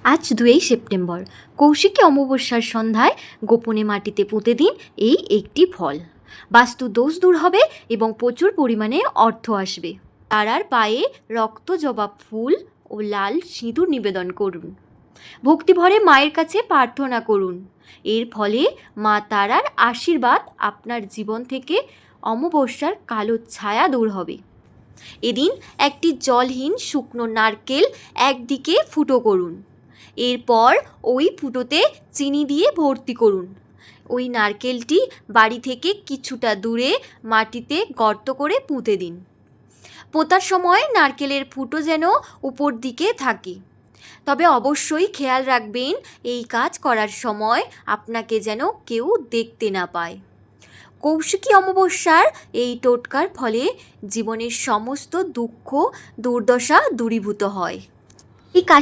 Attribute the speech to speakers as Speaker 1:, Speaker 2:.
Speaker 1: আজ 2 সেপ্টেম্বর। কৌশিকী অমাবস্যার সন্ধ্যায় গোপনে মাটিতে পুঁতে দিন এই একটি ফল। বাস্তু দোষ দূর হবে এবং প্রচুর পরিমাণে অর্থ আসবে। তারার পায়ে রক্ত জবা ফুল ও লাল সিঁদুর নিবেদন করুন। ভক্তিভরে মায়ের কাছে প্রার্থনা করুন। এর ফলে মা তারার আশীর্বাদ আপনার জীবন থেকে অমাবস্যার কালো ছায়া দূর হবে। এদিন একটি জলহীন শুকনো নারকেল একদিকে ফুটো করুন। এরপর ওই ফুটোতে চিনি দিয়ে ভর্তি করুন। ওই নারকেলটি বাড়ি থেকে কিছুটা দূরে মাটিতে গর্ত করে পুঁতে দিন। পোঁতার সময় নারকেলের ফুটো যেন উপর দিকে থাকে। তবে অবশ্যই খেয়াল রাখবেন এই কাজ করার সময় আপনাকে যেন কেউ দেখতে না পায়। কৌশিকী অমাবস্যার এই টোটকার ফলে জীবনের সমস্ত দুঃখ দুর্দশা দূরীভূত হয়। এই